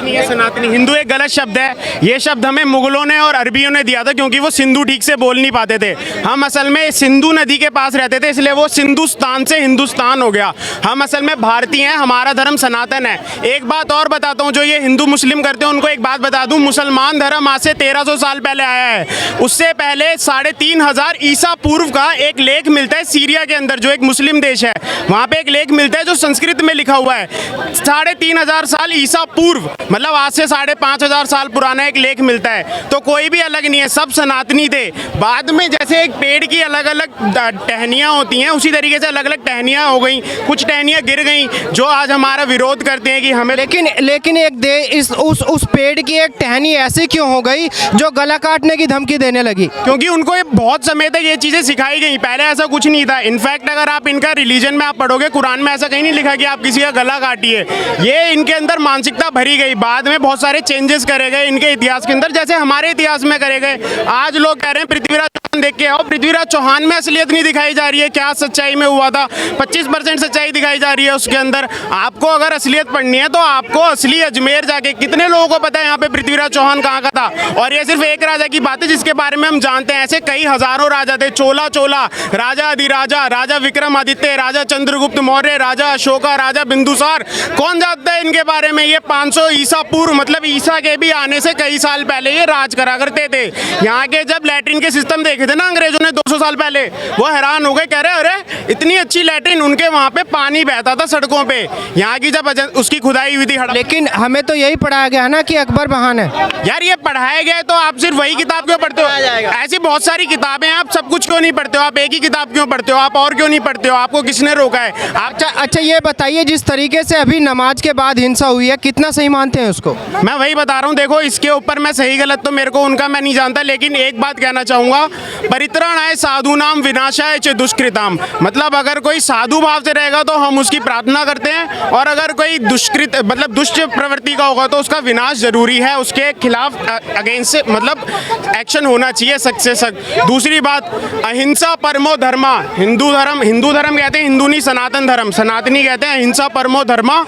सनातनी है, सनातनी। हिंदू एक गलत शब्द है, ये शब्द हमें मुगलों ने और अरबियों ने दिया था क्योंकि वो सिंधु ठीक से बोल नहीं पाते थे। हम असल में सिंधु नदी के पास रहते थे, इसलिए वो सिंधुस्तान से हिंदुस्तान हो गया। हम असल में भारतीय हैं, हमारा धर्म सनातन है। एक बात और बताता हूँ, जो ये हिंदू मुस्लिम करते हैं उनको एक बात बता दूँ, मुसलमान धर्म आज से 1300 साल पहले आया है। उससे पहले 3500 ईसा पूर्व का एक लेख मिलता है सीरिया के अंदर, जो एक मुस्लिम देश है, वहाँ पे एक लेख मिलता है जो संस्कृत में लिखा हुआ है। 3500 साल ईसा पूर्व, मतलब आज से 5500 साल पुराना एक लेख मिलता है। तो कोई भी अलग नहीं है, सब सनातनी थे। बाद में जैसे एक पेड़ की अलग अलग टहनियाँ होती हैं, उसी तरीके से अलग अलग टहनियाँ हो गई, कुछ टहनियाँ गिर गई जो आज हमारा विरोध करते हैं कि हमें। लेकिन उस पेड़ की एक टहनी ऐसी क्यों हो गई जो गला काटने की धमकी देने लगी? क्योंकि उनको ये बहुत समय तक ये चीज़ें सिखाई गई, पहले ऐसा कुछ नहीं था। इनफैक्ट अगर आप इनका रिलीजन में आप पढ़ोगे, कुरान में ऐसा कहीं नहीं लिखा कि आप किसी का गला काटिए। ये इनके अंदर मानसिकता भरी गई, बाद में बहुत सारे चेंजेस करे गए इनके इतिहास के अंदर, जैसे हमारे इतिहास में करे गए। आज लोग कह रहे हैं पृथ्वीराज चौहान देख के आओ, पृथ्वीराज चौहान में असलियत नहीं दिखाई जा रही है, क्या सच्चाई में हुआ था, 25% सच्चाई दिखाई जा रही है उसके अंदर। आपको अगर असलियत पढ़नी है तो आपको असली अजमेर जाके, कितने लोगों को पता है यहाँ पे पृथ्वीराज चौहान कहाँ का था? और ये सिर्फ एक राजा की बात है जिसके बारे में हम जानते हैं, ऐसे कई हजारों राजा थे। चोला राजा अधिराजा, राजा विक्रमादित्य, राजा चंद्रगुप्त मौर्य, राजा अशोका, राजा बिंदुसार, कौन जानता है इनके बारे में? ये 500 ईसा पूर्व, मतलब ईसा के भी आने से कई साल पहले ये राज करा करते थे। यहाँ के जब लैट्रिन के सिस्टम देखे थे ना अंग्रेजों ने 200 साल पहले, वो हैरान हो गए, कह रहे अरे इतनी अच्छी लैट्रिन, उनके वहाँ पे पानी बहता था सड़कों पे, यहाँ की जब उसकी खुदाई हुई थी। लेकिन हमें तो यही पढ़ाया गया ना कि अकबर महान है। यार ये पढ़ाया गया है तो आप सिर्फ वही किताब क्यों पढ़ते हो? ऐसी बहुत सारी किताबें हैं, आप सब कुछ क्यों नहीं पढ़ते हो? आप एक ही किताब क्यों पढ़ते हो? आप और क्यों नहीं पढ़ते हो? आपको किसने रोका है? अच्छा ये बताइए, जिस तरीके से अभी नमाज के बाद हिंसा हुई है, कितना सही मानते हैं उसको? मैं वही बता रहा हूँ, देखो इसके ऊपर मैं सही गलत तो मेरे को उनका मैं नहीं जानता, लेकिन एक बात कहना चाहूँगा, परित्राणाय साधूनाम विनाशाय च दुष्कृताम। मतलब अगर कोई साधु भाव से रहेगा तो हम उसकी प्रार्थना करते हैं, और अगर कोई दुष्कृत मतलब दुष्ट प्रवृत्ति का होगा तो उसका विनाश जरूरी है, उसके खिलाफ अगेंस्ट से मतलब एक्शन होना चाहिए सख्त से सख्त। दूसरी बात, अहिंसा परमो धर्मा। हिंदू धर्म कहते हैं, हिंदू नहीं सनातन धर्म, सनातनी कहते हैं अहिंसा परमो धर्मा,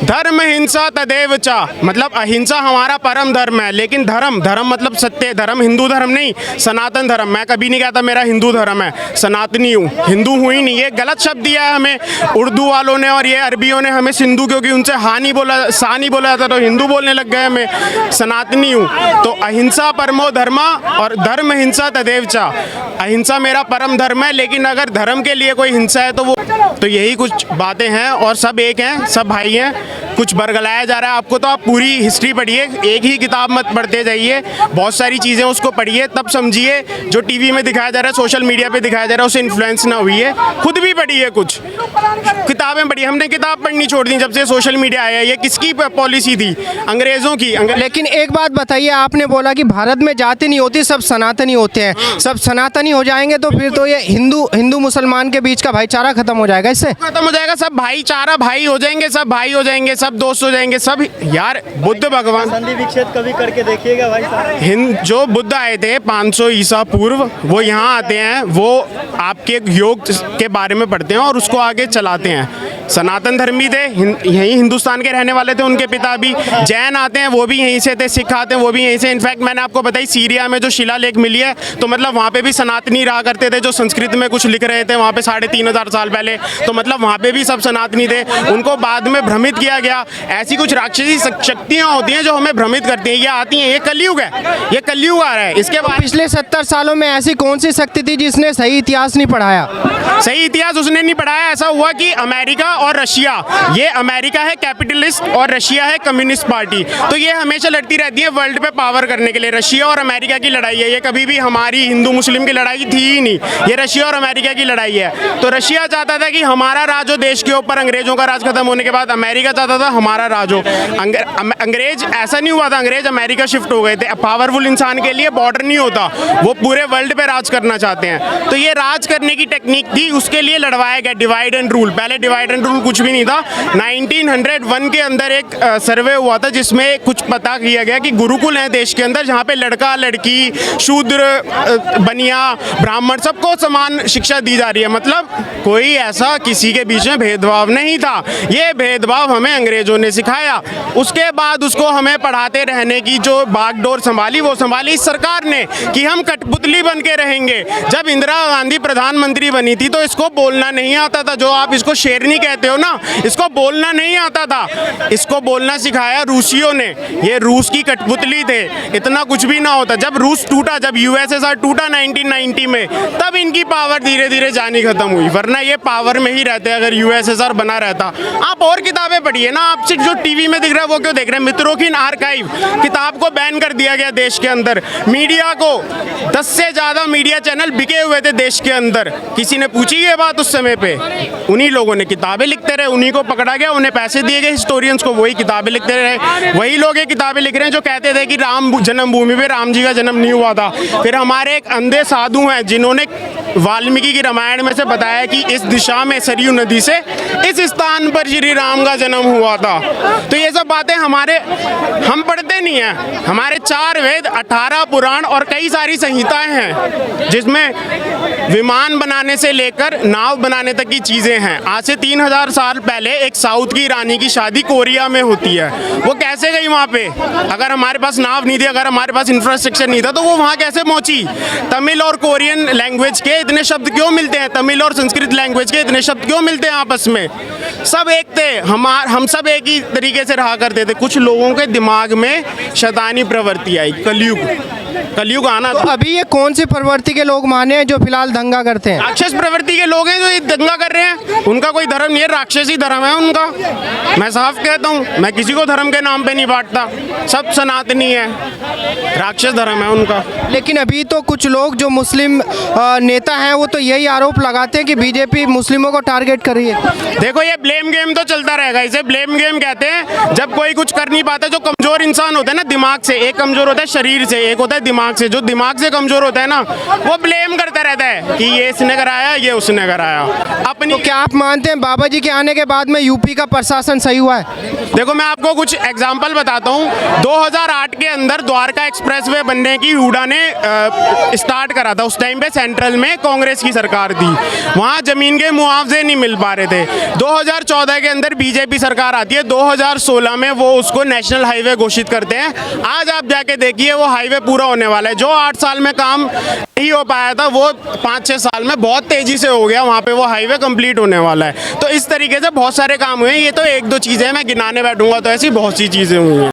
धर्म हिंसा तदेव चा। मतलब अहिंसा हमारा परम धर्म है, लेकिन धर्म मतलब सत्य धर्म, हिंदू धर्म नहीं, सनातन धर्म। मैं कभी नहीं कहता मेरा हिंदू धर्म है, सनातनी हूँ, हिंदू हूँ ही नहीं। ये गलत शब्द दिया है हमें उर्दू वालों ने और ये अरबियों ने हमें सिंधु, क्योंकि उनसे सा नहीं बोला जाता तो हिंदू बोलने लग गए हमें। सनातनी हूँ तो अहिंसा परमो धर्मा और धर्म हिंसा तदेव चा। अहिंसा मेरा परम धर्म है, लेकिन अगर धर्म के लिए कोई हिंसा है तो यही कुछ बातें हैं, और सब एक हैं, सब भाई हैं। कुछ बरगलाया जा रहा है आपको, तो आप पूरी हिस्ट्री पढ़िए, एक ही किताब मत पढ़ते जाइए, बहुत सारी चीज़ें उसको पढ़िए, तब समझिए। जो टीवी में दिखाया जा रहा है, सोशल मीडिया पे दिखाया जा रहा है, उससे इन्फ्लुएंस ना हुई है, खुद भी पढ़िए, कुछ किताबें पढ़िए। हमने किताब पढ़नी छोड़ दी जब से सोशल मीडिया आया। ये किसकी पॉलिसी थी? अंग्रेज़ों की। लेकिन एक बात बताइए, आपने बोला कि भारत में जाति नहीं होती, सब सनातनी होते हैं। सब सनातनी हो जाएंगे तो फिर तो ये हिंदू मुसलमान के बीच का भाईचारा खत्म हो जाएगा, इससे खत्म हो जाएगा। सब भाईचारा भाई हो जाएंगे, सब भाई हो जाएंगे, सब दोस्त हो जाएंगे, सब। यार बुद्ध भगवान संधि विच्छेद कभी करके देखिएगा भाई साहब। जो बुद्ध आए थे 500 ईसा पूर्व, वो यहाँ आते हैं, वो आपके योग के बारे में पढ़ते हैं और उसको आगे चलाते हैं। सनातन धर्मी थे, यहीं हिंदुस्तान के रहने वाले थे, उनके पिता भी। जैन आते हैं, वो भी यहीं से थे। सिख आते हैं, वो भी यहीं से। इनफैक्ट मैंने आपको बताई सीरिया में जो शिलालेख मिली है, तो मतलब वहाँ पे भी सनातनी रहा करते थे, जो संस्कृत में कुछ लिख रहे थे वहाँ पे 3500 साल पहले। तो मतलब वहाँ पे भी सब सनातनी थे, उनको बाद में भ्रमित किया गया। ऐसी कुछ राक्षसी शक्तियाँ होती हैं जो हमें भ्रमित करती हैं, ये आती हैं। ये कलयुग है, ये कलयुग आ रहा है। इसके बाद पिछले 70 सालों में ऐसी कौन सी शक्ति थी जिसने सही इतिहास नहीं पढ़ाया? सही इतिहास उसने नहीं पढ़ाया। ऐसा हुआ कि अमेरिका और रशिया, ये अमेरिका है कैपिटलिस्ट और रशिया है कम्युनिस्ट पार्टी, तो ये हमेशा लड़ती रहती है वर्ल्ड पे पावर करने के लिए। रशिया और अमेरिका की लड़ाई है ये, कभी भी हमारी हिंदू मुस्लिम की लड़ाई थी ही नहीं, ये रशिया और अमेरिका की लड़ाई है। तो रशिया चाहता था कि हमारा राज हो देश के ऊपर, अंग्रेजों का राज खत्म होने के बाद। अमेरिका चाहता था हमारा राज हो। अंग्रेज, ऐसा नहीं हुआ था, अंग्रेज अमेरिका शिफ्ट हो गए थे। पावरफुल इंसान के लिए बॉर्डर नहीं होता, वो पूरे वर्ल्ड पे राज करना चाहते हैं। तो ये राज करने की टेक्निक थी, उसके लिए लड़वाया गया डिवाइड एंड रूल। पहले डिवाइड एंड रूल कुछ भी नहीं था। 1901 के अंदर एक सर्वे हुआ था जिसमें कुछ पता किया गया कि गुरुकुल हैं देश के अंदर जहाँ पे लड़का लड़की शूद्र बनिया ब्राह्मण सबको समान शिक्षा दी जा रही है। मतलब कोई ऐसा किसी के बीच में भेदभाव नहीं था। ये भेदभाव हमें अंग्रेजों ने सिखाया। उसके बाद उसको हमें पढ़ाते रहने की जो बागडोर संभाली वो संभाली इस सरकार ने कि हम कठपुतली बन के रहेंगे। जब इंदिरा गांधी प्रधानमंत्री बनी थी तो इसको बोलना नहीं आता था। जो आप इसको शेरनी कहते हो ना, इसको बोलना नहीं आता था। इसको बोलना सिखाया रूसियों ने। ये रूस की कठपुतली थे, इतना कुछ भी ना होता। जब रूस टूटा, जब यूएसएसआर टूटा 1990 में, तब इनकी पावर धीरे धीरे जानी खत्म हुई, वरना ये पावर में ही रहते अगर यूएसएसआर बना रहता। आप और किताबें पढ़िए ना, आपसे जो टीवी में दिख रहा है वो क्यों देख रहे हैं? मित्रों आर्काइव किताब को बैन कर दिया गया देश के अंदर। मीडिया को 10 से ज़्यादा मीडिया चैनल बिके हुए थे देश के अंदर। किसी ने पूछी ये बात उस समय पे? उन्हीं लोगों ने किताबें लिखते रहे, उन्हीं को पकड़ा गया, उन्हें पैसे दिए गए हिस्टोरियंस को, वही किताबें लिखते रहे। वही लोग ये किताबें लिख रहे हैं जो कहते थे कि राम जन्मभूमि पे राम जी का जन्म नहीं हुआ था। फिर हमारे एक अंधे साधु हैं जिन्होंने वाल्मीकि की रामायण में से बताया कि इस दिशा में सरयू नदी से इस स्थान पर श्री राम का जन्म हुआ था। तो ये सब बातें हम पढ़ते नहीं हैं। हमारे 4 वेद, 18 पुराण और कई सारी संहिताएं हैं जिसमें विमान बनाने से लेकर नाव बनाने तक की चीज़ें हैं। आज से 3000 साल पहले एक साउथ की रानी की शादी कोरिया में होती है। वो कैसे गई वहाँ पे? अगर हमारे पास नाव नहीं थी, अगर हमारे पास इंफ्रास्ट्रक्चर नहीं था तो वो वहाँ कैसे पहुँची? तमिल और कोरियन लैंग्वेज के इतने शब्द क्यों मिलते हैं? तमिल और संस्कृत लैंग्वेज के इतने शब्द क्यों मिलते हैं आपस में? सब एक थे, हम सब एक ही तरीके से रहा करते थे। कुछ लोगों के दिमाग में शैतानी प्रवृत्ति आई। कलयुग आना तो अभी ये कौन सी प्रवृत्ति के लोग माने हैं जो फिलहाल दंगा करते हैं? राक्षस प्रवृत्ति के लोग हैं जो ये दंगा कर रहे हैं। उनका कोई धर्म नहीं है, राक्षसी धर्म है उनका। मैं साफ कहता हूँ, मैं किसी को धर्म के नाम पे नहीं बांटता, सब सनातनी है, राक्षस धर्म है उनका। लेकिन अभी तो कुछ लोग जो मुस्लिम नेता हैं वो तो यही आरोप लगाते हैं कि बीजेपी मुस्लिमों को टारगेट कर रही है। देखो ये ब्लेम गेम तो चलता रहेगा, इसे ब्लेम गेम कहते हैं। जब कोई कुछ कर नहीं पाता, जो कमजोर इंसान होता है ना दिमाग से, एक कमजोर होता है शरीर से, एक होता है दिमाग से। जो दिमाग से कमजोर होता है ना वो ब्लेम करता रहता है कि ये इसने कराया, ये उसने कराया अपनी। तो क्या आप मानते हैं बाबा जी के आने के बाद में यूपी का प्रशासन सही हुआ है? देखो मैं आपको कुछ एग्जाम्पल बताता हूँ। 2008 के अंदर द्वारका एक्सप्रेसवे बनने की हुडा ने स्टार्ट करा था। उस टाइम पे सेंट्रल में कांग्रेस की सरकार थी, वहाँ जमीन के मुआवजे नहीं मिल पा रहे थे। 2014 के अंदर बीजेपी सरकार आती है, 2016 में वो उसको नेशनल हाईवे घोषित करते हैं। आज आप जाके देखिए वो हाईवे पूरा होने वाला है। जो 8 साल में काम नहीं हो पाया था वो 5-6 साल में बहुत तेजी से हो गया, वहाँ पे वो हाईवे कंप्लीट होने वाला है। तो इस तरीके से बहुत सारे काम हुए हैं। ये तो 1-2 चीज़ें मैं गिनाने बैठूंगा तो ऐसी बहुत सी चीज़ें हुई हैं।